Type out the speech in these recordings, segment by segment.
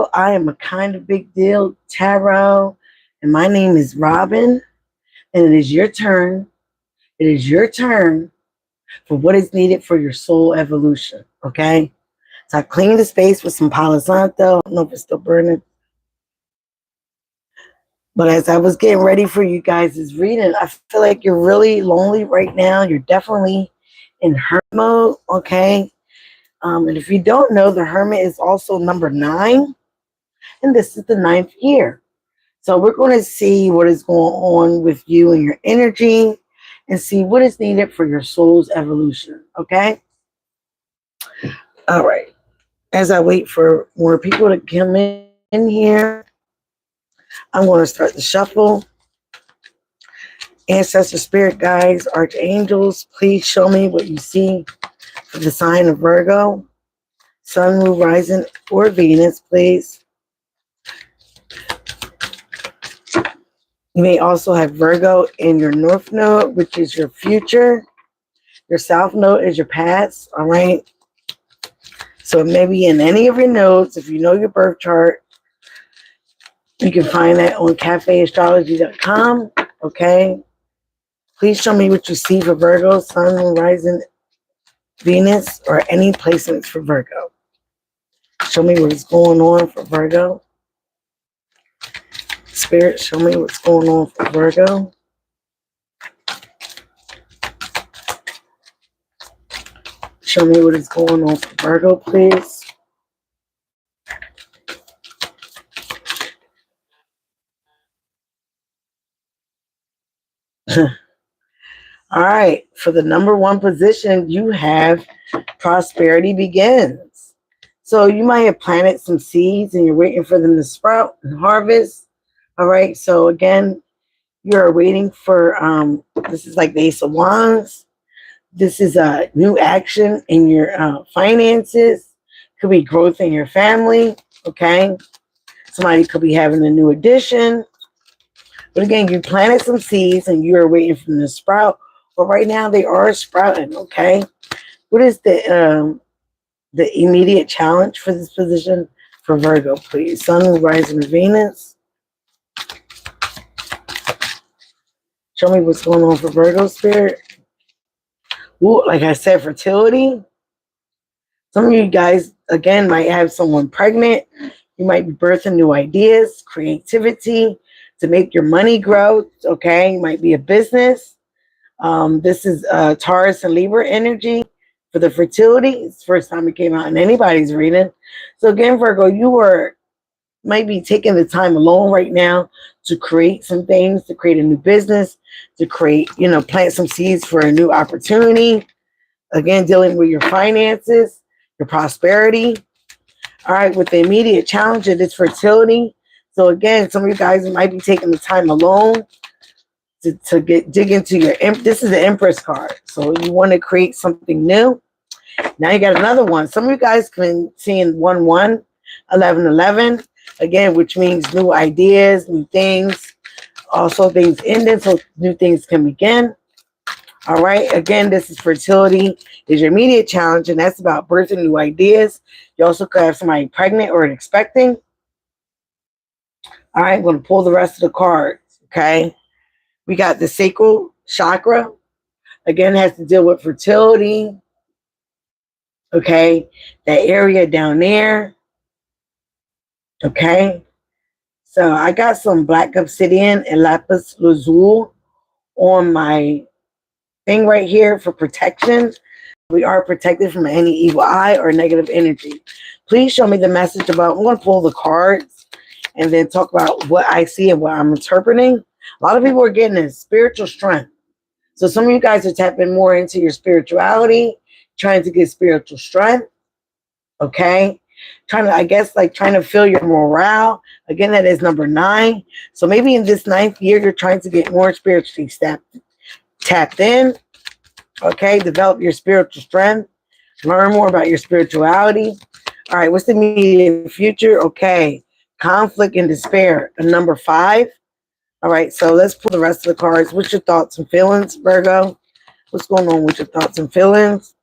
Virgo, I am a kind of big deal tarot, and my name is Robin, and it is your turn. It is your turn for what is needed for your soul evolution, okay? So I cleaned the space with some Palo Santo. I don't know if it's still burning. But as I was getting ready for you guys' reading, I feel like you're really lonely right now. You're definitely in hermit mode, okay? And if you don't know, the hermit is also number 9, and this is the 9th year. So we're going to see what is going on with you and your energy and see what is needed for your soul's evolution, okay? All right. As I wait for more people to come in here, I'm going to start the shuffle. Ancestor, spirit guides, archangels, please show me what you see for the sign of Virgo. Sun, moon, rising, or Venus, please. You may also have Virgo in your north node, which is your future. Your south node is your past, all right? So maybe in any of your nodes, if you know your birth chart, you can find that on cafeastrology.com, okay? Please show me what you see for Virgo, Sun, Moon, Rising, Venus, or any placements for Virgo. Show me what is going on for Virgo. Spirit, show me what's going on for Virgo. Show me what is going on for Virgo, please. All right, for the number 1 position, you have prosperity begins. So you might have planted some seeds and you're waiting for them to sprout and harvest. All right, so again, you're waiting for, this is like the Ace of Wands. This is a new action in your finances. Could be growth in your family, okay? Somebody could be having a new addition. But again, you planted some seeds and you're waiting for them to sprout. But right now they are sprouting, okay? What is the immediate challenge for this position for Virgo, please? Sun, rising, Venus. Show me what's going on for Virgo, spirit. Ooh, like I said, fertility. Some of you guys, again, might have someone pregnant. You might be birthing new ideas, creativity to make your money grow, okay? You might be a business. This is Taurus and Libra energy for the fertility. It's the first time it came out in anybody's reading. So again, Virgo, you might be taking the time alone right now to create some things, to create a new business, to create, plant some seeds for a new opportunity. Again, dealing with your finances, your prosperity. All right, with the immediate challenge of this fertility. So again, some of you guys might be taking the time alone to dig into your, this is the Empress card. So you want to create something new. Now you got another one. Some of you guys can see in 1-1, 11-11, again, which means new ideas, new things, also things ending, so new things can begin. All right, again, this is fertility is your immediate challenge, and that's about birthing new ideas. You also could have somebody pregnant or expecting. All right, I'm going to pull the rest of the cards, okay? We got the sacral chakra. Again, has to deal with fertility. Okay, that area down there. Okay, so I got some black obsidian and lapis lazuli on my thing right here for protection. We are protected from any evil eye or negative energy. Please show me the message about, I'm going to pull the cards and then talk about what I see and what I'm interpreting. A lot of people are getting this spiritual strength. So some of you guys are tapping more into your spirituality, trying to get spiritual strength. Okay. Trying to feel your morale. Again, that is number 9. So maybe in this 9th year, you're trying to get more spiritually tapped in. Okay. Develop your spiritual strength. Learn more about your spirituality. All right. What's the immediate future? Okay. Conflict and despair. Number 5. All right, so let's pull the rest of the cards. What's your thoughts and feelings, Virgo? What's going on with your thoughts and feelings?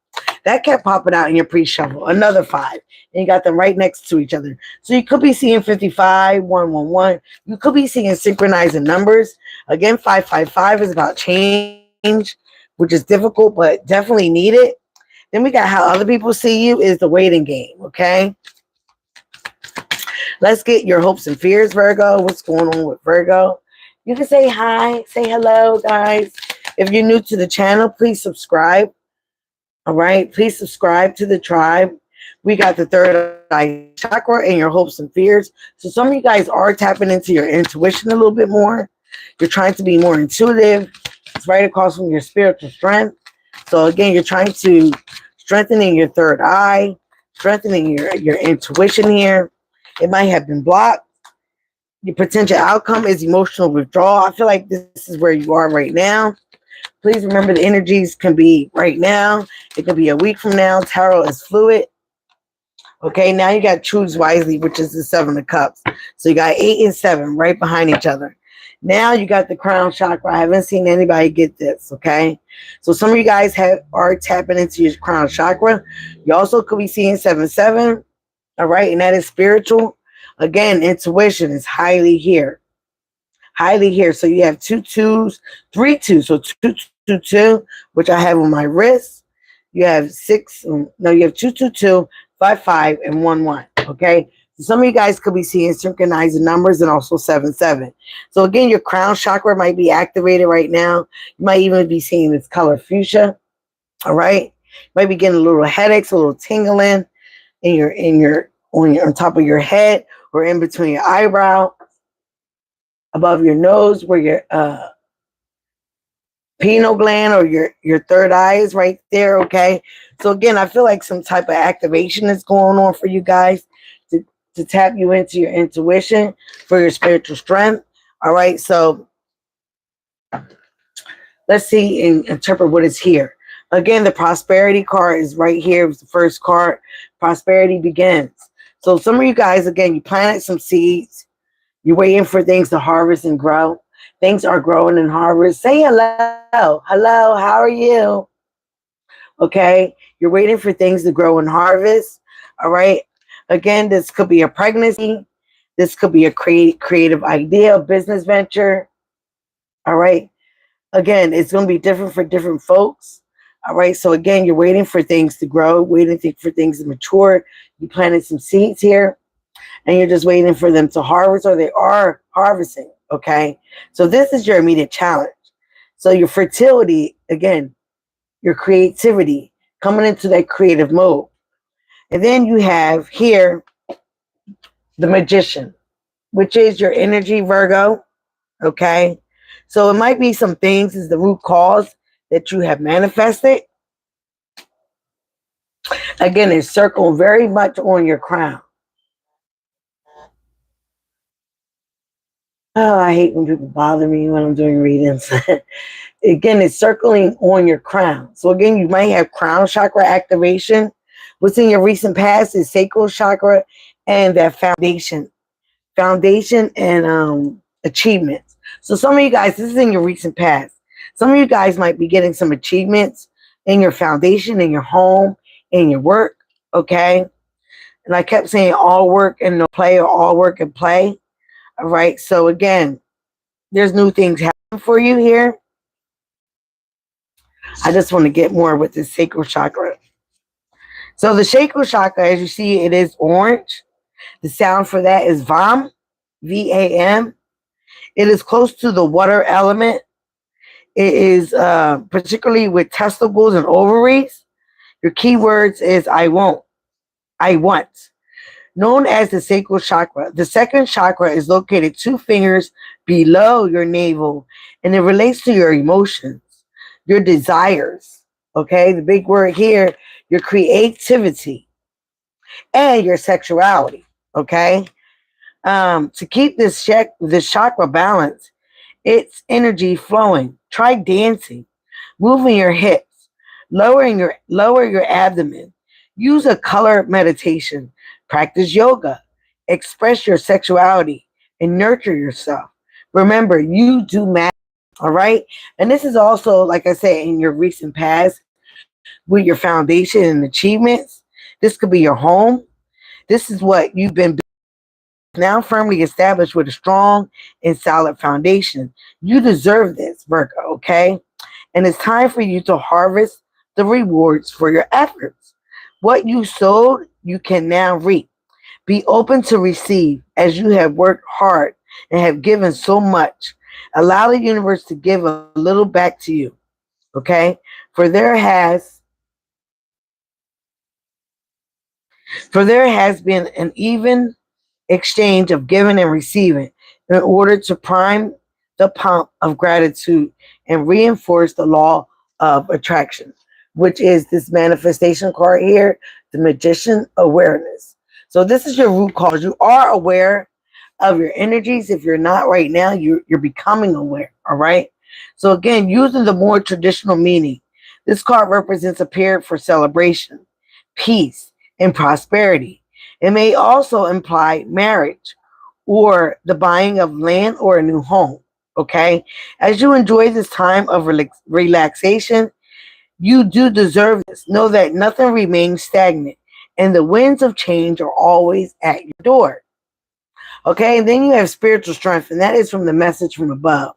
That kept popping out in your pre-shuffle. Another 5. And you got them right next to each other. So you could be seeing 55, 111. You could be seeing synchronizing numbers. Again, 555 is about change, which is difficult, but definitely needed. Then we got how other people see you is the waiting game, okay? Let's get your hopes and fears, Virgo. What's going on with Virgo? You can say hi, say hello, guys. If you're new to the channel, please subscribe. All right, please subscribe to the tribe. We got the third eye chakra and your hopes and fears. So some of you guys are tapping into your intuition a little bit more. You're trying to be more intuitive. It's right across from your spiritual strength. So again, you're trying to strengthening your third eye, strengthening your intuition here. It might have been blocked. Your potential outcome is emotional withdrawal. I feel like this is where you are right now. Please remember the energies can be right now. It could be a week from now. Tarot is fluid. Okay, now you got choose wisely, which is the 7 of cups. So you got 8 and 7 right behind each other. Now you got the crown chakra. I haven't seen anybody get this, okay? So some of you guys are tapping into your crown chakra. You also could be seeing 7-7, all right? And that is spiritual. Again, intuition is highly here. Highly here. So you have 2 2s, 3 2s. So 2 2 2, which I have on my wrist. You have 6, no, you have 2 2 2, 5 5, and 1 1. Okay. So some of you guys could be seeing synchronizing numbers and also 7 7. So again, your crown chakra might be activated right now. You might even be seeing this color fuchsia. All right. You might be getting a little headaches, a little tingling on top of your head or in between your eyebrow, above your nose, where your pineal gland or your third eye is right there. Okay. So again, I feel like some type of activation is going on for you guys to tap you into your intuition for your spiritual strength. All right. So let's see and interpret what is here. Again, the prosperity card is right here. It was the first card. Prosperity begins. So some of you guys, again, you planted some seeds. You're waiting for things to harvest and grow. Things are growing and harvest. Say hello. Hello. How are you? Okay. You're waiting for things to grow and harvest. All right. Again, this could be a pregnancy. This could be a creative idea, a business venture. All right. Again, it's going to be different for different folks. All right. So again, you're waiting for things to grow, waiting for things to mature. You planted some seeds here and you're just waiting for them to harvest, or they are harvesting. Okay. So this is your immediate challenge. So your fertility, again, your creativity, coming into that creative mode. And then you have here the magician, which is your energy, Virgo. Okay. So it might be some things is the root cause that you have manifested. Again, it's circled very much on your crown. Oh, I hate when people bother me when I'm doing readings. Again, it's circling on your crown. So again, you might have crown chakra activation. What's in your recent past is sacral chakra and that foundation and achievements. So some of you guys, this is in your recent past. Some of you guys might be getting some achievements in your foundation, in your home, in your work. Okay. And I kept saying all work and no play, or all work and play. All right. So again, there's new things happening for you here. I just want to get more with this sacral chakra. So the sacral chakra, as you see, it is orange. The sound for that is VAM, V-A-M. It is close to the water element. It is particularly with testicles and ovaries. Your keywords is I won't, I want. Known as the sacral chakra. The second chakra is located 2 fingers below your navel, and it relates to your emotions, your desires. Okay, the big word here, your creativity and your sexuality. Okay, to keep this chakra balance, it's energy flowing. Try dancing, moving your hips, lower your abdomen. Use a color meditation. Practice yoga. Express your sexuality and nurture yourself. Remember, you do matter. All right. And this is also, like I said, in your recent past. with your foundation and achievements. This could be your home. This is what you've been now firmly established with a strong and solid foundation. You deserve this, Virgo, okay? And it's time for you to harvest the rewards for your efforts. What you sowed, you can now reap. Be open to receive as you have worked hard and have given so much. Allow the universe to give a little back to you, okay? For there has for there has been an even exchange of giving and receiving in order to prime the pump of gratitude and reinforce the law of attraction, which is this manifestation card here, the magician awareness. So this is your root cause. You are aware of your energies. If you're not right now, you're becoming aware. All right. So again, using the more traditional meaning, this card represents a period for celebration, peace, and prosperity. It may also imply marriage or the buying of land or a new home. Okay. As you enjoy this time of relaxation, you do deserve this. Know that nothing remains stagnant and the winds of change are always at your door. Okay. And then you have spiritual strength, and that is from the message from above.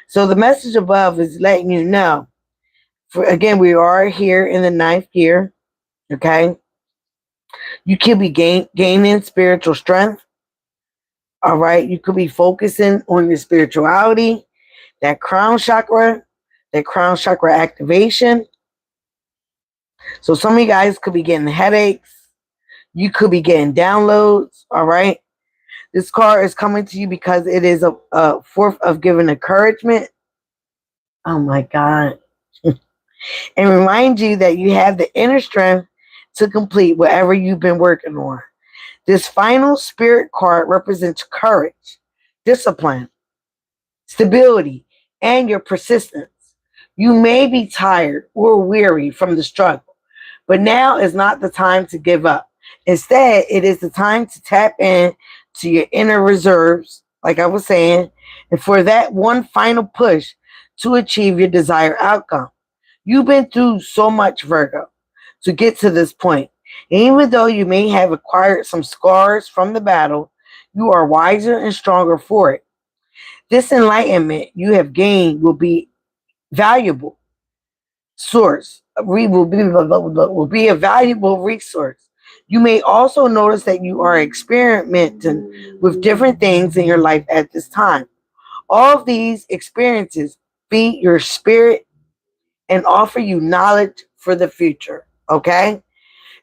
So the message above is letting you know, for again, we are here in the ninth year. Okay. You could be gaining spiritual strength. All right. You could be focusing on your spirituality, that crown chakra activation. So some of you guys could be getting headaches. You could be getting downloads. All right. This card is coming to you because it is a fourth of giving encouragement. Oh my God. And remind you that you have the inner strength to complete whatever you've been working on. This final spirit card represents courage, discipline, stability, and your persistence. You may be tired or weary from the struggle, but now is not the time to give up. Instead, it is the time to tap in to your inner reserves, like I was saying, and for that one final push to achieve your desired outcome. You've been through so much, Virgo, to get to this point. And even though you may have acquired some scars from the battle, you are wiser and stronger for it. This enlightenment you have gained will be valuable source. Will be a valuable resource. You may also notice that you are experimenting with different things in your life at this time. All of these experiences feed your spirit and offer you knowledge for the future. Okay?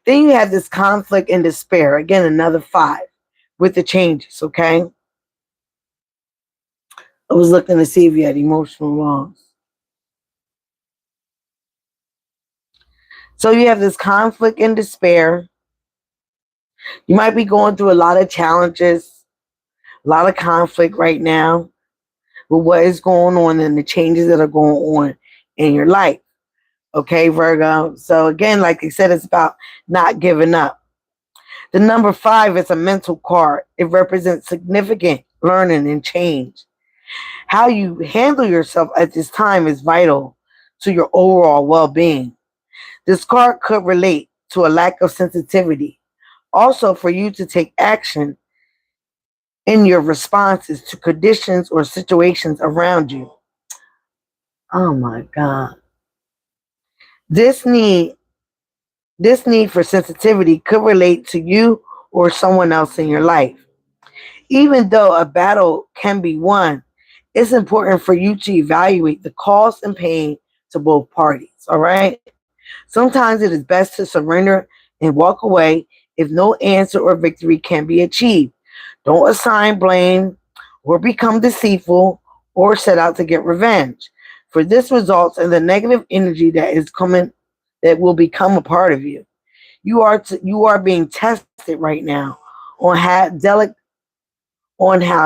Then you have this conflict and despair. Again, another five with the changes. Okay? I was looking to see if you had emotional loss. So you have this conflict and despair. You might be going through a lot of challenges, a lot of conflict right now with what is going on and the changes that are going on in your life. Okay, Virgo. So again, like I said, it's about not giving up. The number five is a mental card. It represents significant learning and change. How you handle yourself at this time is vital to your overall well-being. This card could relate to a lack of sensitivity. Also, for you to take action in your responses to conditions or situations around you. Oh my God. This need this need for sensitivity could relate to you or someone else in your life. Even though a battle can be won, it's important for you to evaluate the cost and pain to both parties. All right. Sometimes it is best to surrender and walk away if no answer or victory can be achieved. Don't assign blame or become deceitful or set out to get revenge. For this results in the negative energy that will become a part of you. You are being tested right now on how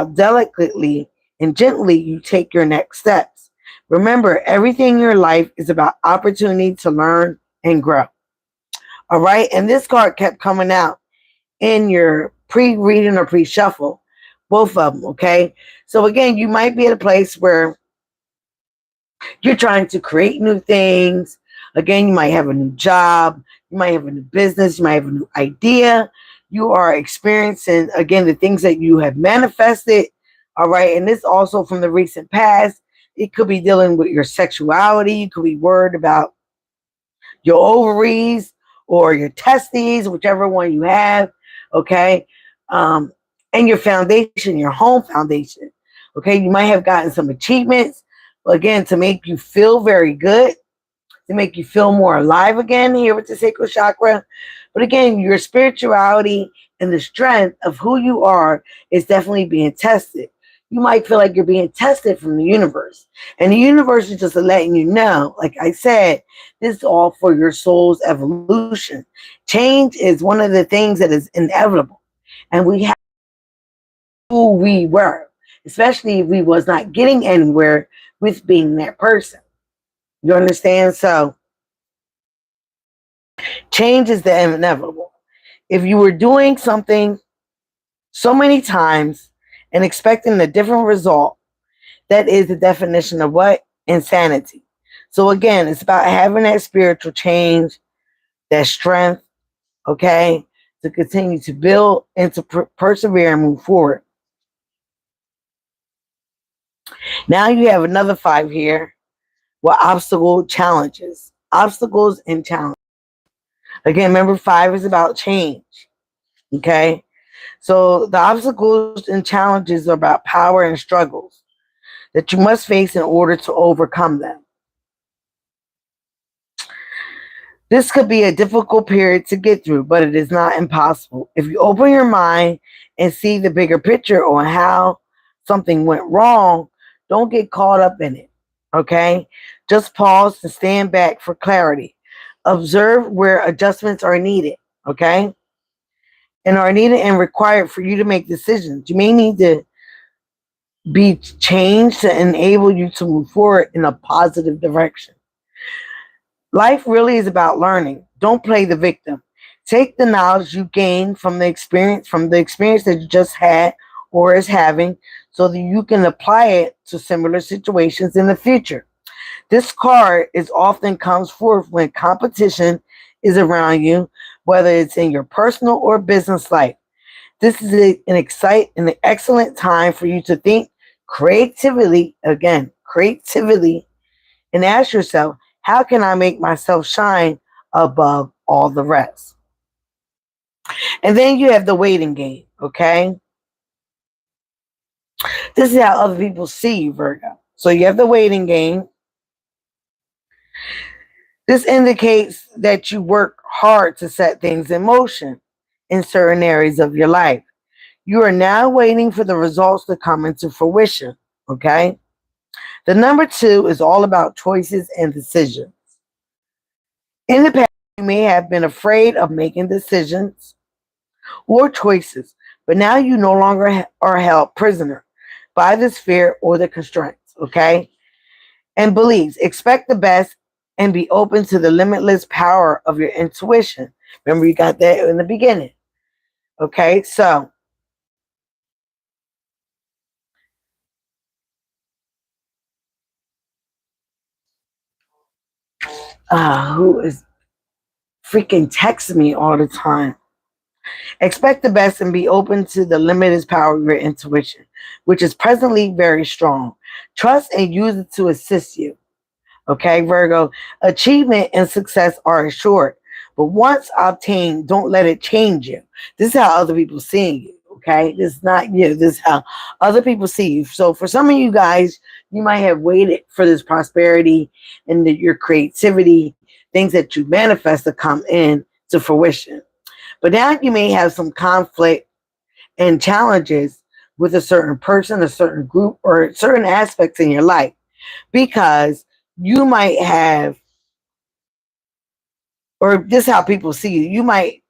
delicately and gently you take your next steps. Remember, everything in your life is about opportunity to learn and grow. All right. And this card kept coming out in your pre-reading or pre-shuffle, both of them. Okay. So again, you might be at a place where you're trying to create new things. Again, you might have a new job, you might have a new business, you might have a new idea. You are experiencing, again, the things that you have manifested. All right. And this also from the recent past. It could be dealing with your sexuality. You could be worried about your ovaries or your testes, whichever one you have. Okay. Um, and your foundation, your home foundation. Okay. You might have gotten some achievements, again, to make you feel very good, to make you feel more alive again here with the sacral chakra. But again, your spirituality and the strength of who you are is definitely being tested. You might feel like you're being tested from the universe. And the universe is just letting you know, like I said, this is all for your soul's evolution. Change is one of the things that is inevitable. And we have who we were, especially if we was not getting anywhere with being that person. You understand? So change is the inevitable. If you were doing something so many times and expecting a different result, that is the definition of what? Insanity. So again, it's about having that spiritual change, that strength, okay, to continue to build and to persevere and move forward. Now you have another 5 here with obstacle challenges. Obstacles and challenges. Again, remember 5 is about change. Okay. So the obstacles and challenges are about power and struggles that you must face in order to overcome them. This could be a difficult period to get through, but it is not impossible. If you open your mind and see the bigger picture on how something went wrong, don't get caught up in it. Okay? Just pause and stand back for clarity. Observe where adjustments are needed. Okay? And are needed and required for you to make decisions. You may need to be changed to enable you to move forward in a positive direction. Life really is about learning. Don't play the victim. Take the knowledge you gain from the experience that you just had or is having, so that you can apply it to similar situations in the future. This card is often comes forth when competition is around you, whether it's in your personal or business life. This is an excellent time for you to think creatively, again, creatively, and ask yourself, how can I make myself shine above all the rest? And then you have the waiting game, okay? This is how other people see you, Virgo. So you have the waiting game. This indicates that you work hard to set things in motion in certain areas of your life. You are now waiting for the results to come into fruition, okay? The number 2 is all about choices and decisions. In the past, you may have been afraid of making decisions or choices, but now you no longer are held prisoner by this fear or the constraints, okay? And beliefs. Expect the best and be open to the limitless power of your intuition. Remember, you got that in the beginning, okay? So, who is freaking texting me all the time? Expect the best and be open to the limitless power of your intuition, which is presently very strong. Trust and use it to assist you. Okay, Virgo, achievement and success are assured, but once obtained, don't let it change you. This is how other people see you. Okay, this is not you. This is how other people see you. So for some of you guys, you might have waited for this prosperity and your creativity, things that you manifest to come in to fruition. But now you may have some conflict and challenges with a certain person, a certain group, or certain aspects in your life, because you might have, or this is how people see you. You might,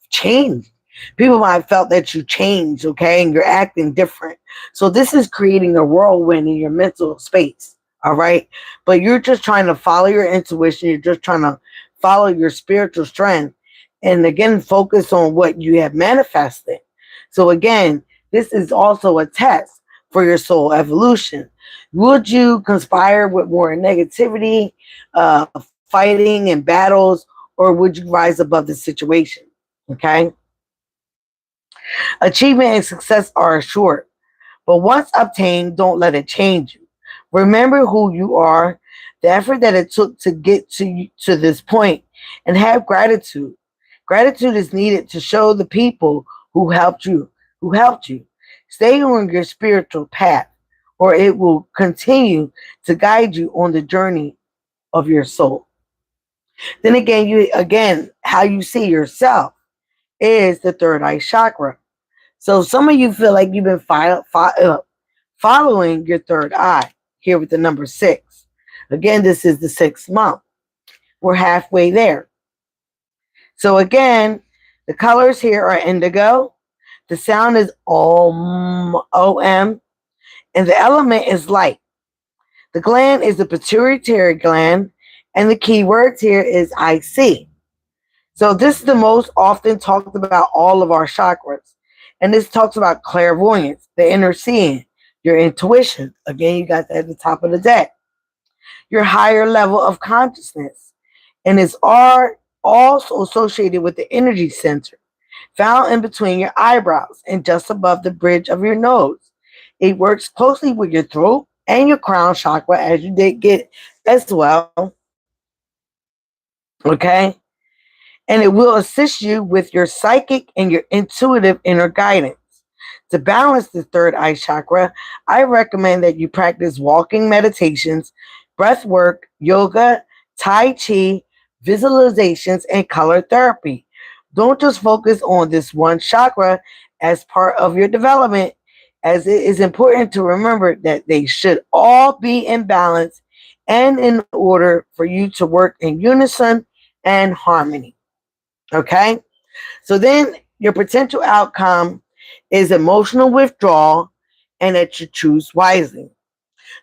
change. People might have felt that you changed, okay, and you're acting different. So this is creating a whirlwind in your mental space, all right? But you're just trying to follow your intuition. You're just trying to follow your spiritual strength. And again, focus on what you have manifested. So again, this is also a test for your soul evolution. Would you conspire with more negativity, fighting in battles, or would you rise above the situation? Okay. Achievement and success are assured, but once obtained, don't let it change you. Remember who you are, the effort that it took to get to this point, and have gratitude. Gratitude is needed to show the people who helped you. Stay on your spiritual path, or it will continue to guide you on the journey of your soul. Then again, how you see yourself is the third eye chakra. So some of you feel like you've been following your third eye here with the number 6. Again, this is the 6th month. We're halfway there. So again, the colors here are indigo. The sound is OM, O-M, and the element is light. The gland is the pituitary gland, and the key words here is I see. So this is the most often talked about all of our chakras. And this talks about clairvoyance, the inner seeing, your intuition. Again, you got that at the top of the deck. Your higher level of consciousness. And it's also associated with the energy center, found in between your eyebrows and just above the bridge of your nose. It works closely with your throat and your crown chakra, as you did get as well. Okay? And it will assist you with your psychic and your intuitive inner guidance. To balance the third eye chakra, I recommend that you practice walking meditations, breath work, yoga, tai chi, visualizations, and color therapy. Don't just focus on this one chakra as part of your development, as it is important to remember that they should all be in balance and in order for you to work in unison and harmony. Okay? So then your potential outcome is emotional withdrawal and that you choose wisely.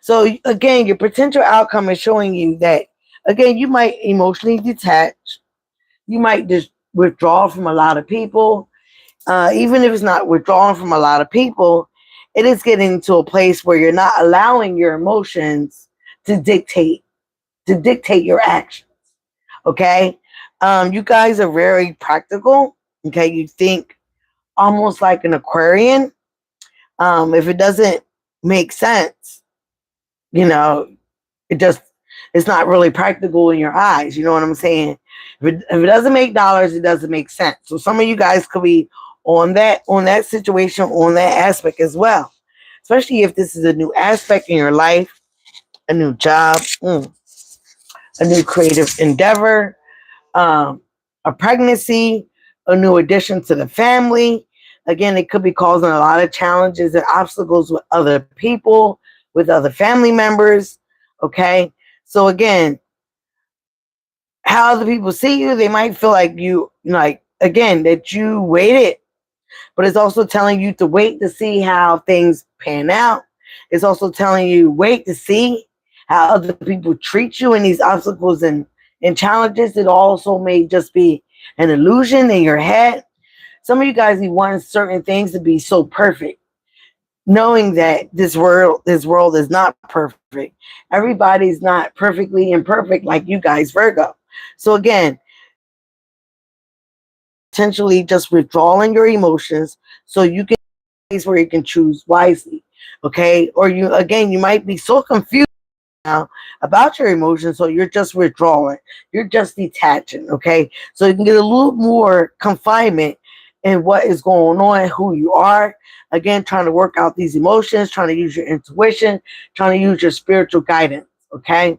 So again, your potential outcome is showing you that, again, you might emotionally detach. You might just withdraw from a lot of people. Even if it's not withdrawing from a lot of people, it is getting to a place where you're not allowing your emotions to dictate your actions. Okay? You guys are very practical. Okay? You think almost like an Aquarian. If it doesn't make sense, you know, it's not really practical in your eyes. You know what I'm saying? If it doesn't make dollars, it doesn't make sense. So some of you guys could be on that situation, on that aspect as well. Especially if this is a new aspect in your life, a new job, a new creative endeavor, a pregnancy, a new addition to the family. Again, it could be causing a lot of challenges and obstacles with other people, with other family members. Okay. So again, how other people see you, they might feel like again, that you waited, but it's also telling you to wait to see how things pan out. It's also telling you wait to see how other people treat you in these obstacles and challenges. It also may just be an illusion in your head. Some of you guys be wanting certain things to be so perfect, knowing that this world is not perfect. Everybody's not perfectly imperfect like you guys, Virgo. So again, potentially just withdrawing your emotions so you can where you can choose wisely. Okay? Or you might be so confused now about your emotions, so you're just withdrawing, you're just detaching. Okay, so you can get a little more confinement in what is going on, who you are. Again, trying to work out these emotions, trying to use your intuition, trying to use your spiritual guidance. Okay,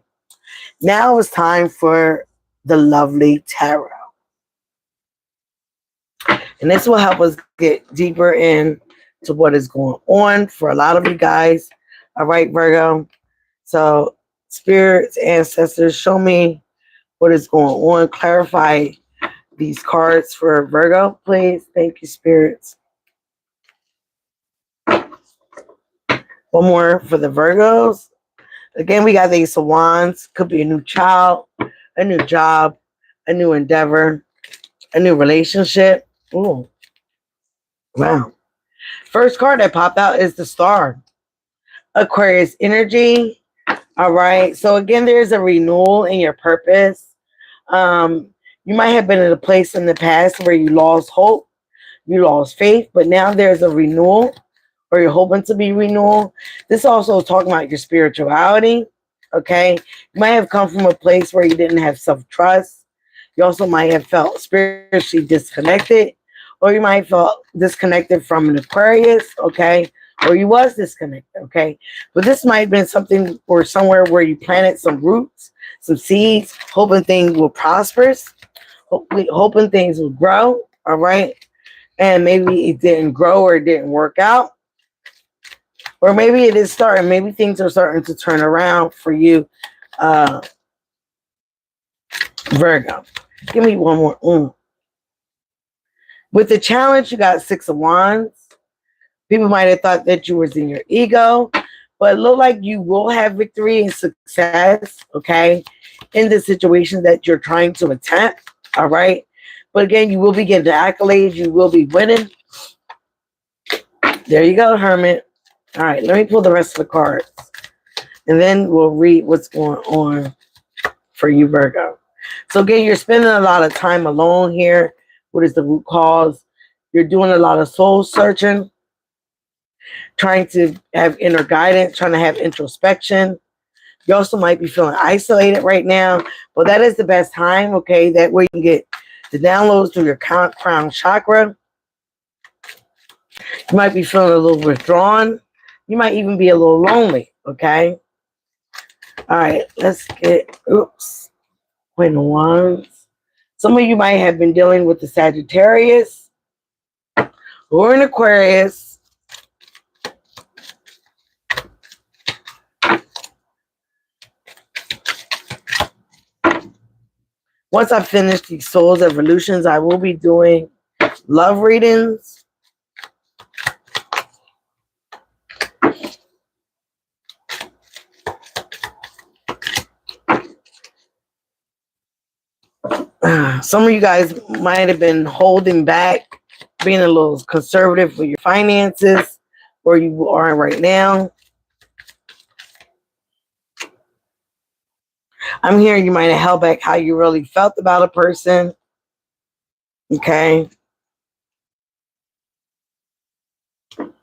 now it's time for the lovely tarot, and this will help us get deeper into what is going on for a lot of you guys. All right, Virgo. So, spirits, ancestors, show me what is going on. Clarify these cards for Virgo, please. Thank you, spirits. One more for the Virgos. Again, we got the Ace of Wands. Could be a new child, a new job, a new endeavor, a new relationship. Ooh, wow. First card that popped out is the Star. Aquarius energy. All right. So again, there's a renewal in your purpose. You might have been in a place in the past where you lost hope, you lost faith, but now there's a renewal, or you're hoping to be renewal. This also is talking about your spirituality. Okay, you might have come from a place where you didn't have self-trust. You also might have felt spiritually disconnected, or you might have felt disconnected from an Aquarius. Okay, or you was disconnected. Okay, but this might have been something or somewhere where you planted some roots, some seeds, hoping things will prosper, hoping things will grow. All right, and maybe it didn't grow or it didn't work out, or maybe it is starting. Maybe things are starting to turn around for you, uh, Virgo. Give me one more. With the challenge, you got Six of Wands. People might have thought that you was in your ego, but it looked like you will have victory and success, okay, in the situation that you're trying to attempt, all right? But again, you will be getting the accolades. You will be winning. There you go, Hermit. All right, let me pull the rest of the cards, and then we'll read what's going on for you, Virgo. So again, you're spending a lot of time alone here. What is the root cause? You're doing a lot of soul searching, trying to have inner guidance, trying to have introspection. You also might be feeling isolated right now, but that is the best time, okay? That way you can get the downloads through your crown chakra. You might be feeling a little withdrawn. You might even be a little lonely, okay? All right, let's get, Queen of Wands. Some of you might have been dealing with the Sagittarius or an Aquarius. Once I finish these Souls Evolutions, I will be doing love readings. Some of you guys might have been holding back, being a little conservative with your finances, where you are right now. I'm hearing you might have held back how you really felt about a person. Okay. And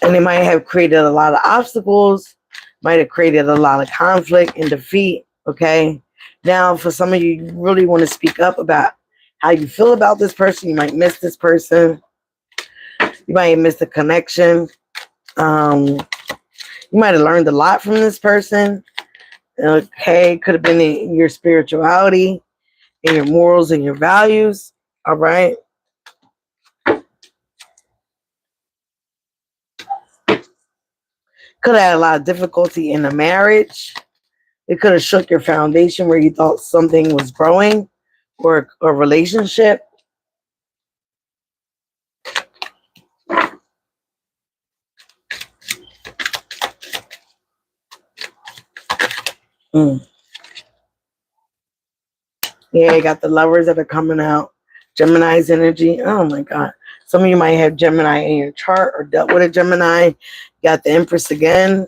it might have created a lot of obstacles, might have created a lot of conflict and defeat. Okay. Now, for some of you, you really want to speak up about how you feel about this person. You might miss this person. You might have missed the connection. You might have learned a lot from this person. Okay. Could have been in your spirituality, in your morals, and your values. All right. Could have had a lot of difficulty in a marriage. It could have shook your foundation where you thought something was growing, or a relationship. Yeah, you got the Lovers that are coming out. Gemini's energy. Oh my God. Some of you might have Gemini in your chart or dealt with a Gemini. You got the Empress again.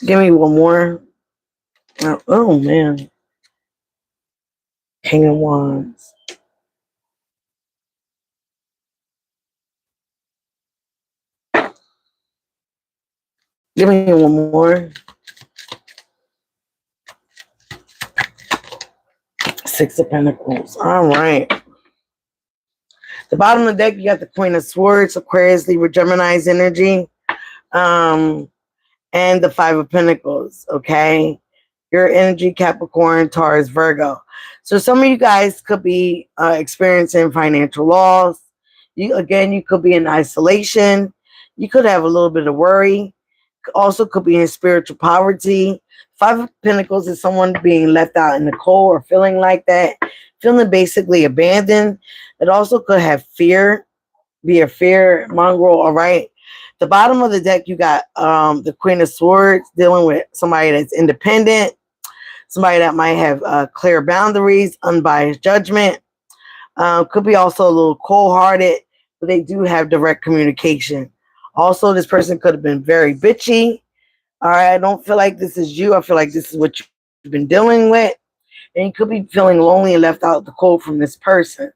Give me one more. Oh man. King of Wands. Give me one more. Six of Pentacles. All right. The bottom of the deck, you got the Queen of Swords, Aquarius, Libra, Gemini's energy. And the Five of Pentacles, okay? Your energy, Capricorn, Taurus, Virgo. So some of you guys could be experiencing financial loss. You could be in isolation. You could have a little bit of worry. Also could be in spiritual poverty. Five of Pentacles is someone being left out in the cold or feeling like that, feeling basically abandoned. It also could have fear, be a fear mongrel, all right? The bottom of the deck, you got the Queen of Swords, dealing with somebody that's independent, somebody that might have clear boundaries, unbiased judgment. Could be also a little cold-hearted, but they do have direct communication. Also, this person could have been very bitchy. All right, I don't feel like this is you. I feel like this is what you've been dealing with. And you could be feeling lonely and left out the cold from this person.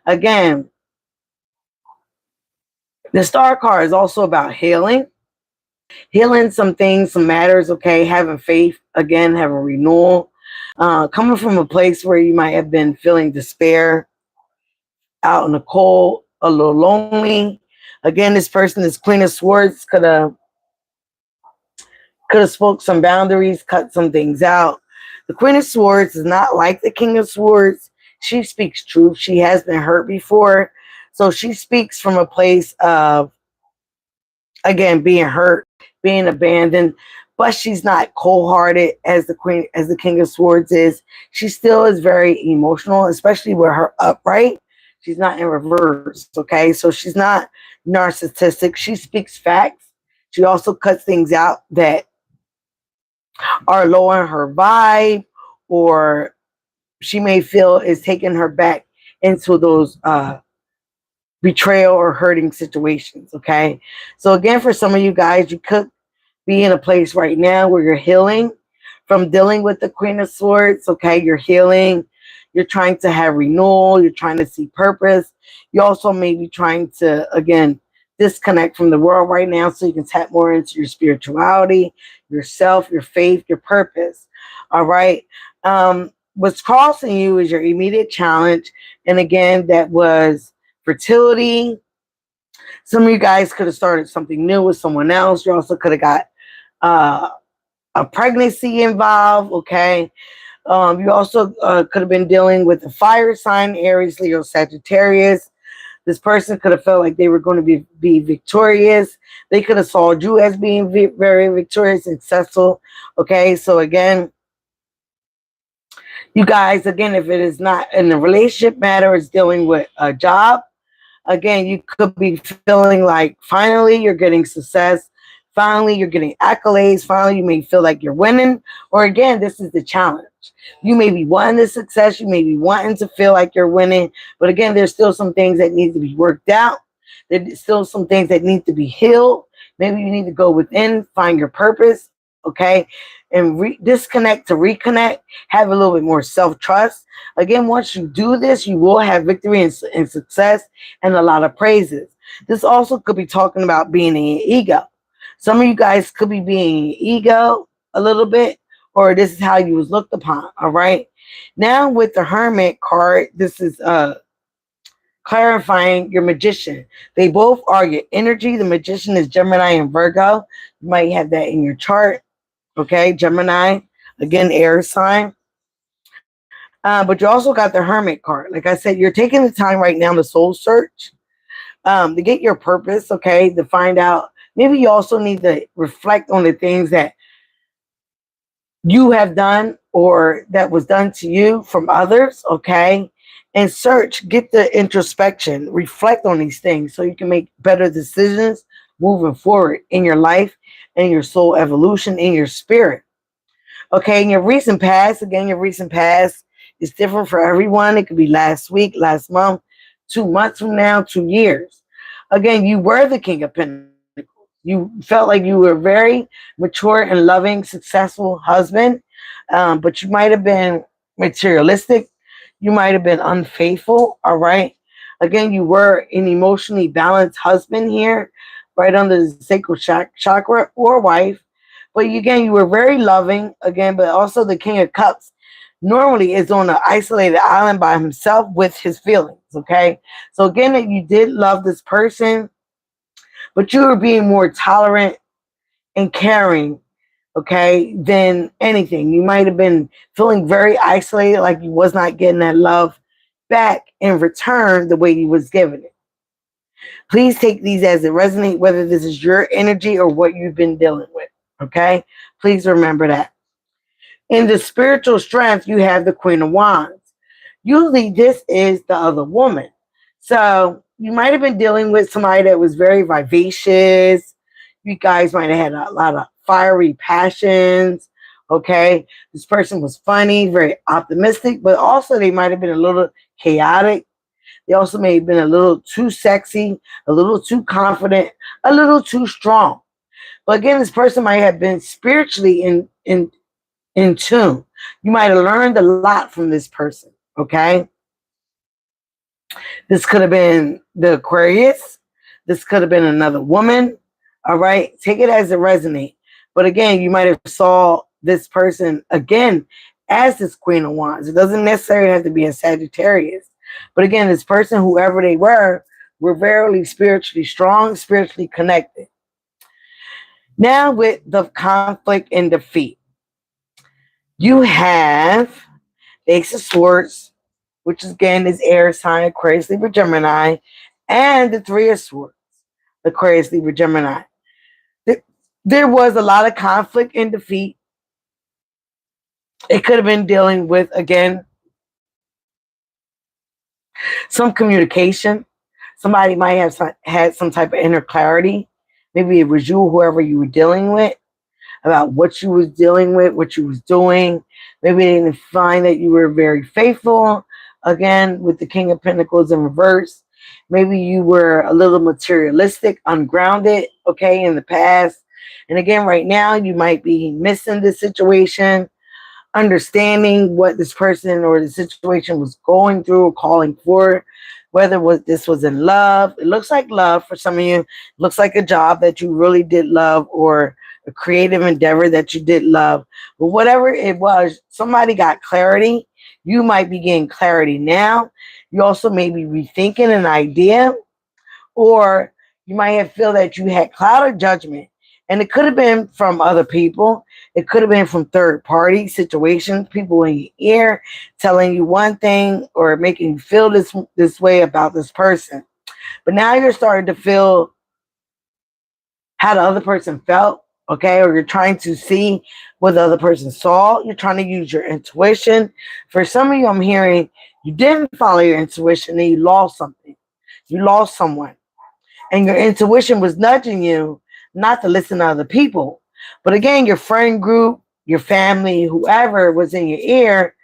Again, the star card is also about healing. Healing some things, some matters, okay? Having faith, again, having renewal. Coming from a place where you might have been feeling despair, out in the cold, a little lonely. Again, this person, this Queen of Swords, could have spoke some boundaries, cut some things out. The Queen of Swords is not like the King of Swords. She speaks truth. She has been hurt before. So she speaks from a place of, again, being hurt, being abandoned, but she's not cold-hearted as the King of Swords is. She still is very emotional, especially with her upright. She's not in reverse, okay? So she's not narcissistic. She speaks facts. She also cuts things out that are low in her vibe, or she may feel is taking her back into those betrayal or hurting situations. Okay. So again, for some of you guys, you could be in a place right now where you're healing from dealing with the Queen of Swords. Okay. You're healing. You're trying to have renewal. You're trying to see purpose. You also may be trying to, again, disconnect from the world right now so you can tap more into your spirituality, yourself, your faith, your purpose. All right. What's crossing you is your immediate challenge. And again, that was fertility. Some of you guys could have started something new with someone else. You also could have got uh, a pregnancy involved. Okay. You also could have been dealing with a fire sign, Aries, Leo, Sagittarius. This person could have felt like they were going to be victorious. They could have saw you as being very victorious and successful. Okay. So again, you guys, again, if it is not in the relationship matter, it's dealing with a job. Again, you could be feeling like finally you're getting success. Finally, you're getting accolades. Finally, you may feel like you're winning. Or again, this is the challenge. You may be wanting the success. You may be wanting to feel like you're winning. But again, there's still some things that need to be worked out. There's still some things that need to be healed. Maybe you need to go within, find your purpose, okay? And disconnect to reconnect, have a little bit more self-trust. Again, once you do this, you will have victory and success and a lot of praises. This also could be talking about being an ego. Some of you guys could be being ego a little bit, or this is how you was looked upon. All right. Now with the Hermit card, this is clarifying your magician. They both are your energy. The magician is Gemini and Virgo. You might have that in your chart. Okay, Gemini, again, air sign. But you also got the Hermit card. Like I said, you're taking the time right now to soul search, to get your purpose, okay, to find out. Maybe you also need to reflect on the things that you have done or that was done to you from others, okay? And search, get the introspection, reflect on these things so you can make better decisions moving forward in your life and your soul evolution in your spirit. Okay, in your recent past, again, your recent past is different for everyone. It could be last week, last month, 2 months from now, 2 years. Again, you were the King of Pentacles. You felt like you were very mature and loving, successful husband, but you might have been materialistic. You might have been unfaithful. All right. Again, you were an emotionally balanced husband here, right under the sacral chakra or wife. But again, you were very loving, again, but also the King of Cups normally is on an isolated island by himself with his feelings, okay? So again, that you did love this person, but you were being more tolerant and caring, okay, than anything. You might have been feeling very isolated, like you was not getting that love back in return the way you was giving it. Please take these as it resonates, whether this is your energy or what you've been dealing with, okay? Please remember that. In the spiritual strength, you have the Queen of Wands. Usually this is the other woman. So you might have been dealing with somebody that was very vivacious. You guys might have had a lot of fiery passions. Okay. This person was funny, very optimistic, but also they might have been a little chaotic. They also may have been a little too sexy, a little too confident, a little too strong. But again, this person might have been spiritually in tune. You might have learned a lot from this person. Okay. This could have been the Aquarius. This could have been another woman. All right. Take it as it resonates. But again, you might have saw this person again as this Queen of Wands. It doesn't necessarily have to be a Sagittarius. But again, this person, whoever they were very spiritually strong, spiritually connected. Now with the conflict and defeat, you have the Ace of Swords, which again is air sign, Aquarius, Libra, Gemini, and the Three of Swords, Aquarius, Libra, Gemini. There was a lot of conflict and defeat. It could have been dealing with, again, some communication. Somebody might have had some type of inner clarity. Maybe it was you, whoever you were dealing with, about what you was dealing with, what you was doing. Maybe they didn't find that you were very faithful. Again, with the King of Pentacles in reverse. Maybe you were a little materialistic, ungrounded, okay, in the past. And again, right now, you might be missing this situation, understanding what this person or the situation was going through or calling for, whether this was in love. It looks like love for some of you. It looks like a job that you really did love, or a creative endeavor that you did love. But whatever it was, somebody got clarity. You might be getting clarity now. You also may be rethinking an idea, or you might have feel that you had clouded judgment. And it could have been from other people. It could have been from third party situations, people in your ear telling you one thing or making you feel this way about this person. But now you're starting to feel how the other person felt, okay? Or you're trying to see what the other person saw. You're trying to use your intuition. For some of you, I'm hearing you didn't follow your intuition and you lost something. You lost someone. And your intuition was nudging you not to listen to other people. But again, your friend group, your family, whoever was in your ear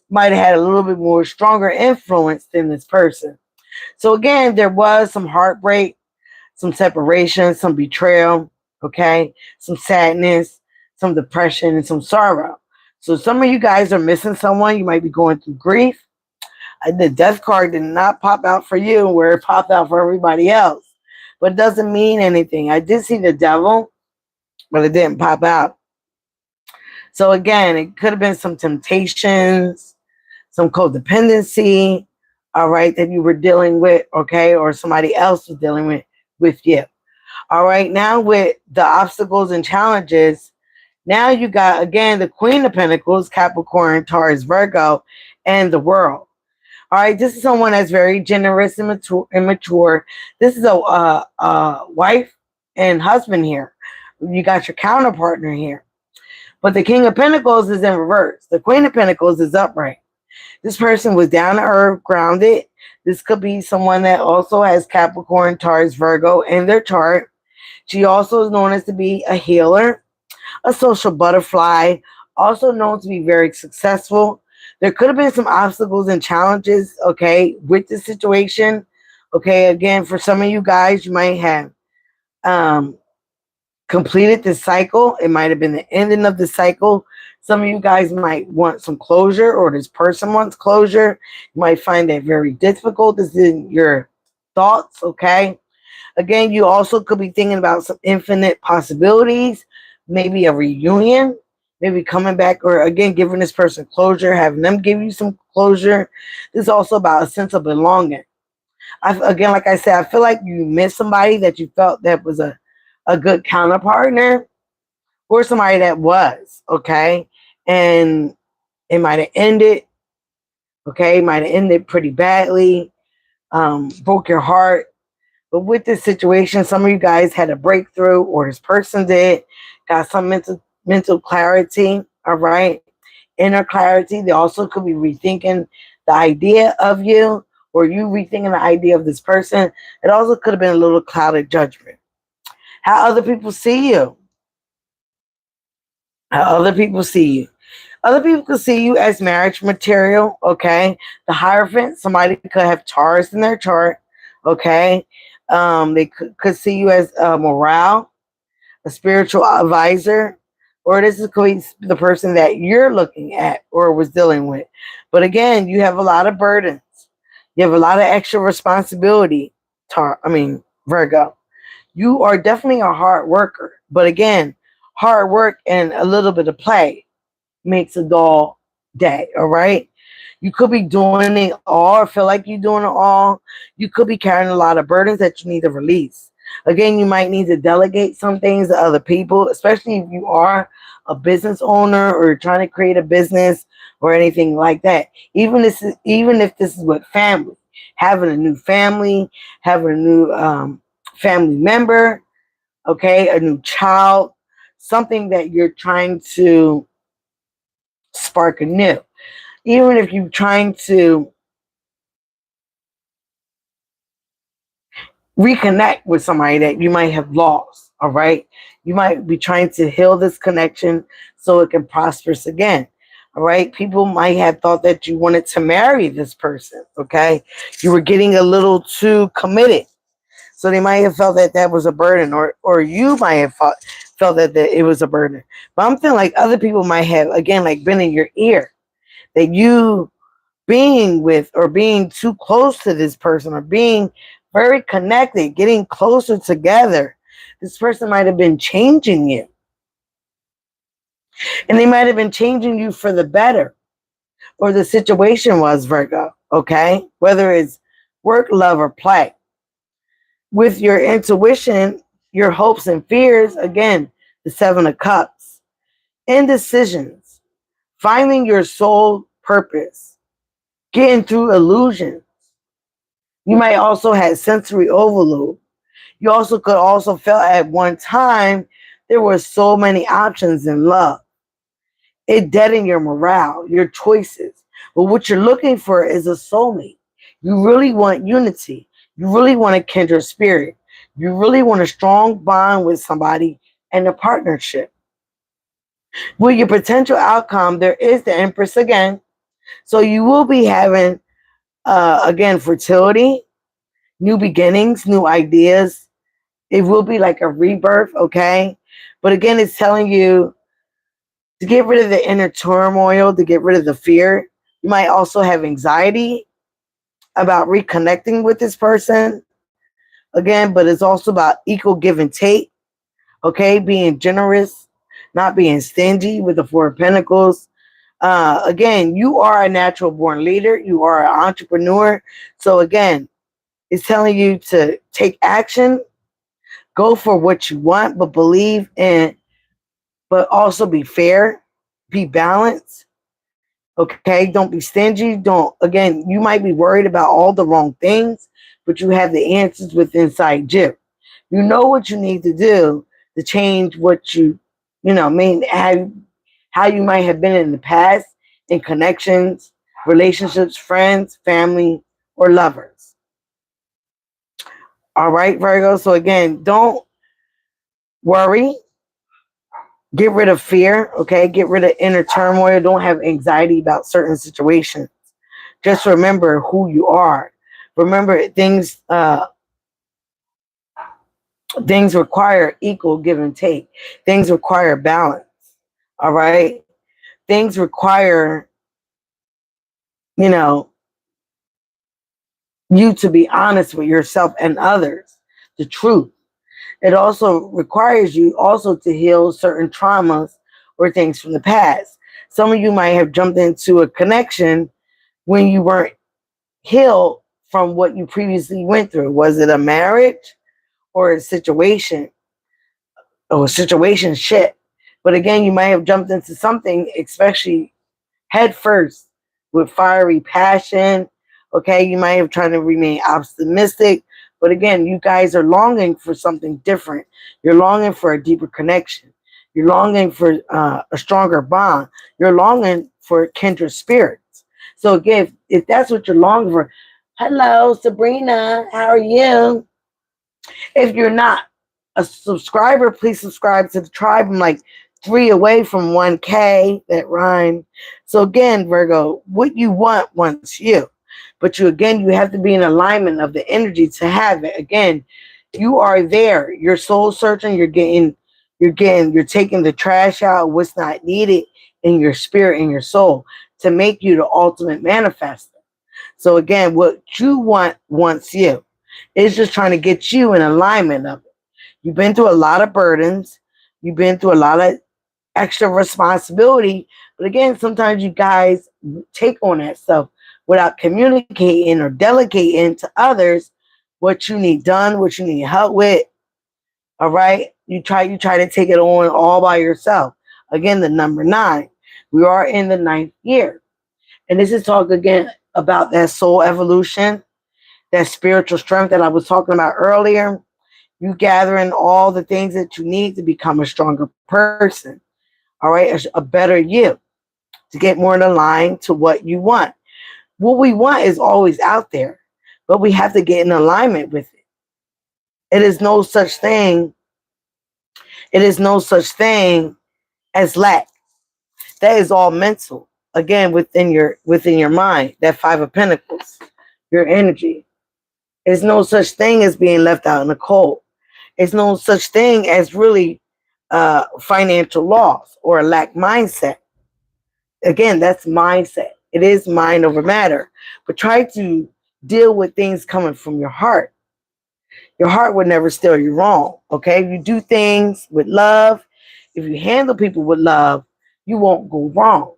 might have had a little bit more stronger influence than this person. So again, there was some heartbreak, some separation, some betrayal, okay, some sadness, some depression, and some sorrow. So some of you guys are missing someone. You might be going through grief. The death card did not pop out for you where it popped out for everybody else. But it doesn't mean anything. I did see the devil, but it didn't pop out. So again, it could have been some temptations, some codependency, all right, that you were dealing with, okay, or somebody else was dealing with you. All right, now with the obstacles and challenges, now you got, again, the Queen of Pentacles, Capricorn, Taurus, Virgo, and the World. All right, this is someone that's very generous and mature. This is a wife and husband here. You got your counterpartner here. But the King of Pentacles is in reverse. The Queen of Pentacles is upright. This person was down to earth, grounded. This could be someone that also has Capricorn, Taurus, Virgo in their chart. She also is known as to be a healer, a social butterfly, also known to be very successful. There could have been some obstacles and challenges, okay, with the situation. Okay, again, for some of you guys, you might have completed the cycle. It might have been the ending of the cycle. Some of you guys might want some closure, or this person wants closure. You might find that very difficult. This is in your thoughts, okay? Again, you also could be thinking about some infinite possibilities, maybe a reunion, maybe coming back, or again, giving this person closure, having them give you some closure. This is also about a sense of belonging. Again, like I said, I feel like you missed somebody that you felt that was a good counterpartner, or somebody that was, okay? And it might have ended, okay? It might have ended pretty badly, broke your heart. But with this situation, some of you guys had a breakthrough, or this person did, got some mental clarity, all right? Inner clarity. They also could be rethinking the idea of you, or you rethinking the idea of this person. It also could have been a little clouded judgment. How other people see you. How other people see you. Other people could see you as marriage material, okay? The Hierophant, somebody could have Taurus in their chart, okay? They could see you as morale, a spiritual advisor, or this is could be the person that you're looking at or was dealing with. But again, you have a lot of burdens. You have a lot of extra responsibility, Virgo. You are definitely a hard worker. But again, hard work and a little bit of play makes a dull day, all right? You could be doing it all or feel like you're doing it all. You could be carrying a lot of burdens that you need to release. Again, you might need to delegate some things to other people, especially if you are a business owner or trying to create a business or anything like that. Even if this is with family, having a new family, having a new family member, okay, a new child, something that you're trying to spark anew. Even if you're trying to reconnect with somebody that you might have lost, all right? You might be trying to heal this connection so it can prosper again, all right? People might have thought that you wanted to marry this person, okay? You were getting a little too committed. So they might have felt that that was a burden, or you might have felt that it was a burden. But I'm feeling like other people might have, again, like been in your ear, that you being with or being too close to this person or being very connected, getting closer together, this person might have been changing you. And they might have been changing you for the better, or the situation was, Virgo, okay? Whether it's work, love, or play. With your intuition, your hopes and fears, again, the Seven of Cups, indecisions, finding your soul purpose, getting through illusions. You might also have sensory overload. You also could also feel at one time there were so many options in love. It deadened your morale, your choices. But what you're looking for is a soulmate. You really want unity. You really want a kindred spirit. You really want a strong bond with somebody and a partnership. With your potential outcome, there is the Empress again. So you will be having, again, fertility, new beginnings, new ideas. It will be like a rebirth, okay? But again, it's telling you to get rid of the inner turmoil, to get rid of the fear. You might also have anxiety about reconnecting with this person. Again, but it's also about equal give and take, okay? Being generous, not being stingy with the Four of Pentacles. Again, you are a natural born leader. You are an entrepreneur. So again, it's telling you to take action, go for what you want, but believe in, but also be fair, be balanced. Okay, don't be stingy. Don't, again, you might be worried about all the wrong things, but you have the answers within inside you. You know what you need to do to change what how you might have been in the past in connections, relationships, friends, family, or lovers. All right, Virgo. So again, don't worry. Get rid of fear, okay? Get rid of inner turmoil. Don't have anxiety about certain situations. Just remember who you are. Remember things require equal give and take. Things require balance. All right? Things require, you know, you to be honest with yourself and others. The truth. It also requires you also to heal certain traumas or things from the past. Some of you might have jumped into a connection when you weren't healed from what you previously went through. Was it a marriage or a situation or a situation shit? But again, you might have jumped into something, especially head first with fiery passion. Okay, you might have tried to remain optimistic, but again, you guys are longing for something different. You're longing for a deeper connection. You're longing for a stronger bond. You're longing for kindred spirits. So again, if that's what you're longing for, hello, Sabrina, how are you? If you're not a subscriber, please subscribe to the tribe. I'm like 3 away from 1K, that rhyme. So again, Virgo, what you want wants you. But you have to be in alignment of the energy to have it. Again, you are there. You're soul searching. You're taking the trash out, what's not needed in your spirit and your soul to make you the ultimate manifester. So again, what you want wants you. It's just trying to get you in alignment of it. You've been through a lot of burdens. You've been through a lot of extra responsibility. But again, sometimes you guys take on that stuff without communicating or delegating to others what you need done, what you need help with. All right. You try to take it on all by yourself. Again, the number 9. We are in the 9th year. And this is talk again about that soul evolution, that spiritual strength that I was talking about earlier. You gathering all the things that you need to become a stronger person. All right, a better you, to get more in line to what you want. What we want is always out there, but we have to get in alignment with it. It is no such thing. It is no such thing as lack. That is all mental. Again, within your mind, that 5 of Pentacles, your energy. There's no such thing as being left out in the cold. There's no such thing as really financial loss or a lack mindset. Again, that's mindset. It is mind over matter. But try to deal with things coming from your heart. Your heart would never steer you wrong. Okay? If you do things with love, if you handle people with love, you won't go wrong.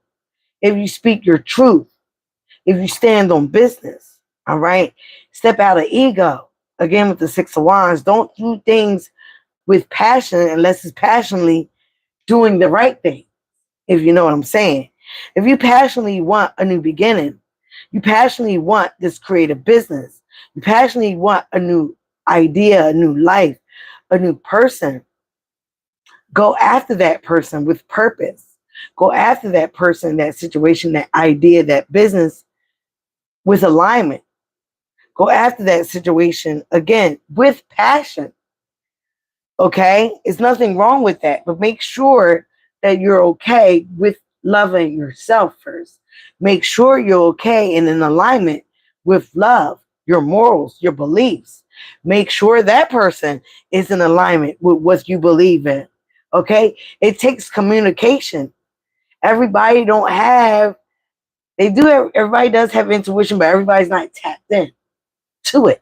If you speak your truth, if you stand on business, all right? Step out of ego. Again, with the 6 of Wands, don't do things with passion unless it's passionately doing the right thing, if you know what I'm saying. If you passionately want a new beginning, you passionately want this creative business, you passionately want a new idea, a new life, a new person, go after that person with purpose. Go after that person, that situation, that idea, that business with alignment. Go after that situation, again, with passion. Okay? There's nothing wrong with that, but make sure that you're okay with loving yourself first. Make sure you're okay and in alignment with love, your morals, your beliefs. Make sure that person is in alignment with what you believe in. Okay? It takes communication. Everybody don't have, everybody does have intuition, but everybody's not tapped in to it.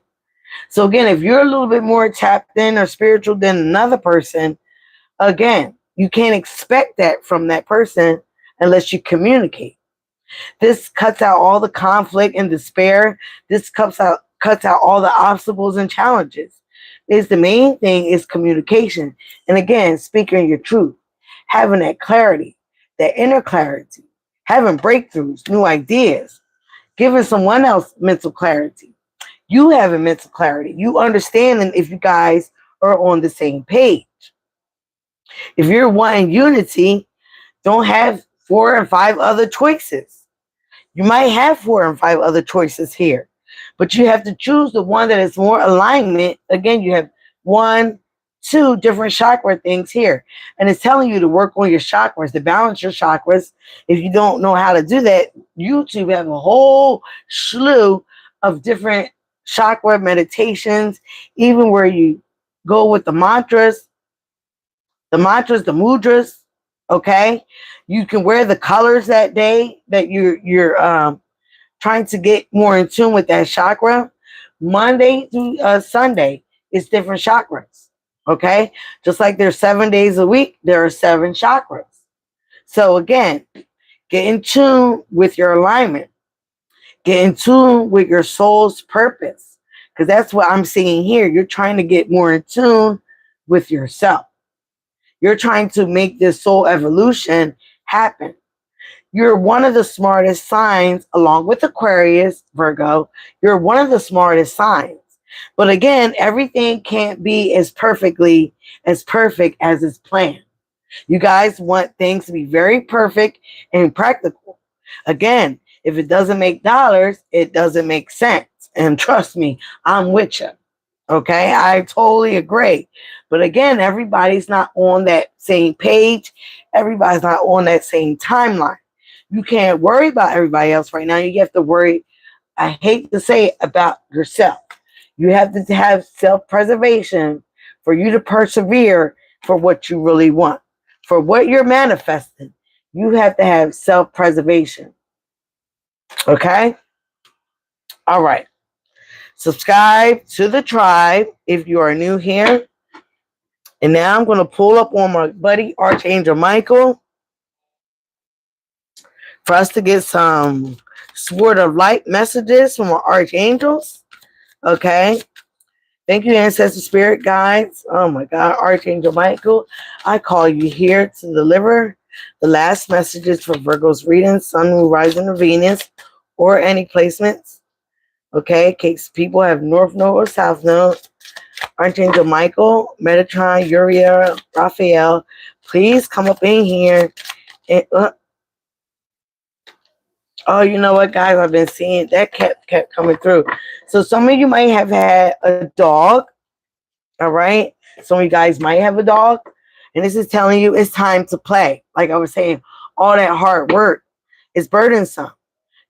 So again, if you're a little bit more tapped in or spiritual than another person, again, you can't expect that from that person unless you communicate. This cuts out all the conflict and despair. This cuts out all the obstacles and challenges. The main thing is communication. And again, speaking your truth, having that clarity, that inner clarity, having breakthroughs, new ideas, giving someone else mental clarity. You having mental clarity. You understanding if you guys are on the same page. If you're wanting unity, don't have 4 and 5 other choices. You might have 4 and 5 other choices here, but you have to choose the one that is more alignment. Again, you have 1, 2 different chakra things here, and it's telling you to work on your chakras, to balance your chakras. If you don't know how to do that, YouTube have a whole slew of different chakra meditations, even where you go with the mantras, the mudras. Okay, you can wear the colors that day that you're trying to get more in tune with that chakra. Monday through Sunday is different chakras. Okay, just like there's 7 days a week, there are 7 chakras. So again, get in tune with your alignment. Get in tune with your soul's purpose, because that's what I'm seeing here. You're trying to get more in tune with yourself. You're trying to make this soul evolution happen. You're one of the smartest signs, along with Aquarius, Virgo. You're one of the smartest signs. But again, everything can't be as perfect as it's planned. You guys want things to be very perfect and practical. Again, if it doesn't make dollars, it doesn't make sense. And trust me, I'm with you. Okay, I totally agree. But again, everybody's not on that same page. Everybody's not on that same timeline. You can't worry about everybody else right now. You have to worry, I hate to say it, about yourself. You have to have self preservation for you to persevere for what you really want. For what you're manifesting, you have to have self preservation. Okay? All right. Subscribe to the tribe if you are new here. And now I'm going to pull up on my buddy Archangel Michael for us to get some sword of light messages from our archangels. Okay. Thank you, Ancestor Spirit Guides. Oh my God, Archangel Michael, I call you here to deliver the last messages for Virgo's reading, Sun, Moon, Rising, or Venus, or any placements. Okay, in case people have North Node or South Node. Archangel Michael, Metatron, Uriel, Raphael, please come up in here. And, oh, you know what, guys? I've been seeing that kept coming through. So some of you might have had a dog. All right. Some of you guys might have a dog. And this is telling you it's time to play. Like I was saying, all that hard work is burdensome.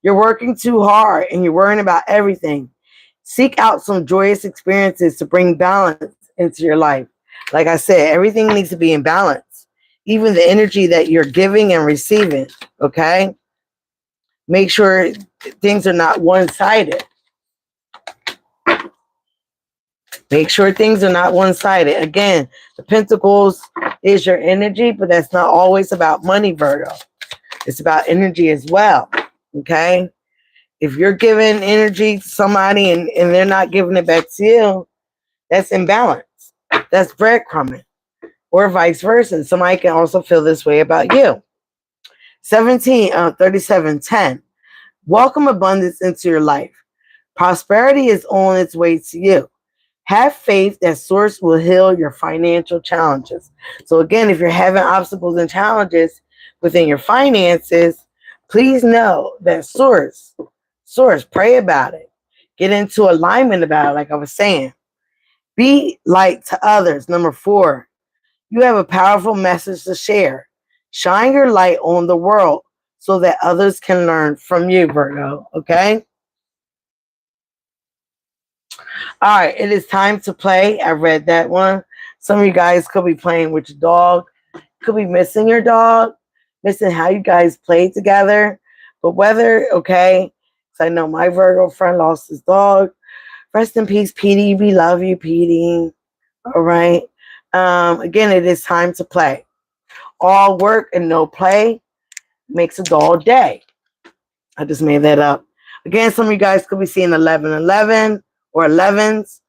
You're working too hard and you're worrying about everything. Seek out some joyous experiences to bring balance into your life. Like I said, everything needs to be in balance. Even the energy that you're giving and receiving. Okay. Make sure things are not one-sided. Make sure things are not one-sided. Again, the Pentacles is your energy, but that's not always about money, Virgo. It's about energy as well. Okay? If you're giving energy to somebody and they're not giving it back to you, that's imbalance. That's breadcrumbing. Or vice versa. Somebody can also feel this way about you. 3710. Welcome abundance into your life. Prosperity is on its way to you. Have faith that Source will heal your financial challenges. So again, if you're having obstacles and challenges within your finances, please know that Source, pray about it. Get into alignment about it, like I was saying. Be light to others. Number 4, you have a powerful message to share. Shine your light on the world so that others can learn from you, Virgo. Okay? All right, it is time to play. I read that one. Some of you guys could be playing with your dog, could be missing your dog, missing how you guys played together. But whether, okay, because I know my Virgo friend lost his dog. Rest in peace, Petey. We love you, Petey. All right. Again, it is time to play. All work and no play makes a dull day. I just made that up. Again, some of you guys could be seeing 1111 or 11s.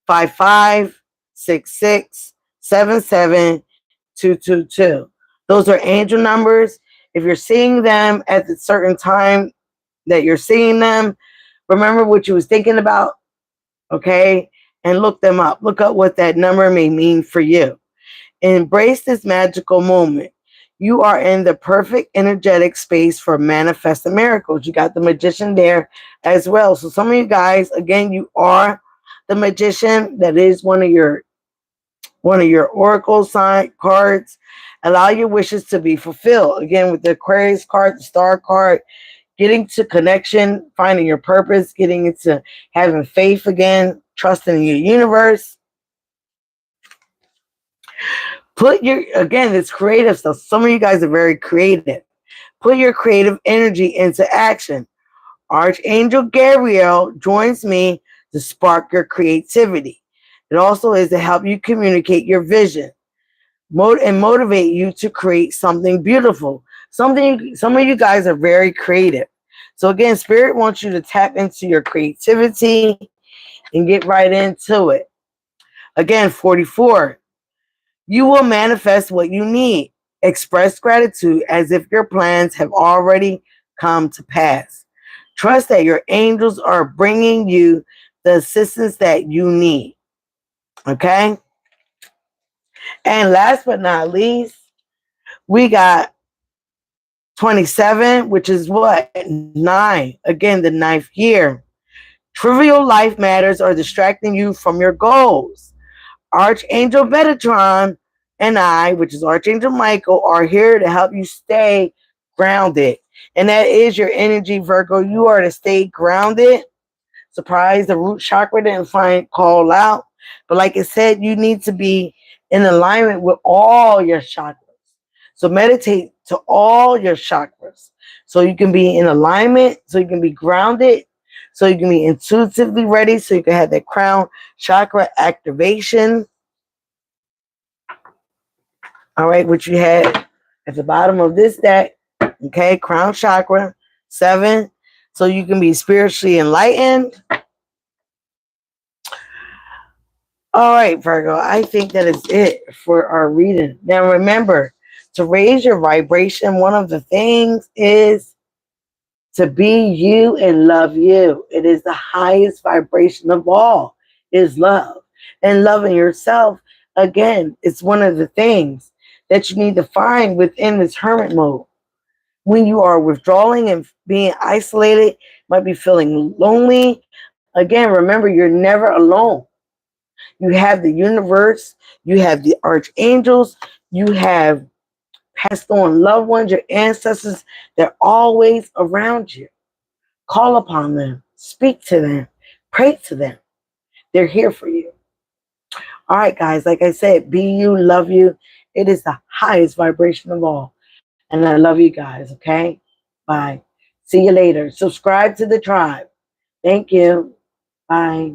5566772222. Those are angel numbers. If you're seeing them at a certain time that you're seeing them, remember what you was thinking about, okay? And look them up. Look up what that number may mean for you. Embrace this magical moment. You are in the perfect energetic space for manifesting miracles. You got the magician there as well. So some of you guys, again, you are the magician. That is one of your oracle sign cards. Allow your wishes to be fulfilled. Again, with the Aquarius card, the star card, getting to connection, finding your purpose, getting into having faith again, trusting in your universe. Again, it's creative stuff. Some of you guys are very creative. Put your creative energy into action. Archangel Gabriel joins me to spark your creativity. It also is to help you communicate your vision and motivate you to create something beautiful. Some of you guys are very creative. So again, Spirit wants you to tap into your creativity and get right into it. Again, 44. You will manifest what you need. Express gratitude as if your plans have already come to pass. Trust that your angels are bringing you the assistance that you need. Okay? And last but not least, we got 27, which is what? 9. Again, the 9th year. Trivial life matters are distracting you from your goals. Archangel Metatron and I, which is Archangel Michael, are here to help you stay grounded. And that is your energy, Virgo. You are to stay grounded. Surprised the root chakra didn't find call out. But like I said, you need to be in alignment with all your chakras. So meditate to all your chakras. So you can be in alignment, so you can be grounded, so you can be intuitively ready, so you can have that crown chakra activation. All right, which you had at the bottom of this deck. Okay, crown chakra, 7. So you can be spiritually enlightened. All right, Virgo, I think that is it for our reading. Now remember, to raise your vibration, one of the things is to be you and love you. It is the highest vibration of all, is love. And loving yourself, again, it's one of the things that you need to find within this hermit mode. When you are withdrawing and being isolated, might be feeling lonely. Again, remember, you're never alone. You have the universe, you have the archangels, you have passed on loved ones, your ancestors. They're always around you. Call upon them, speak to them, pray to them. They're here for you. All right, guys, like I said, be you, love you. It is the highest vibration of all. And I love you guys, okay? Bye. See you later. Subscribe to the tribe. Thank you. Bye.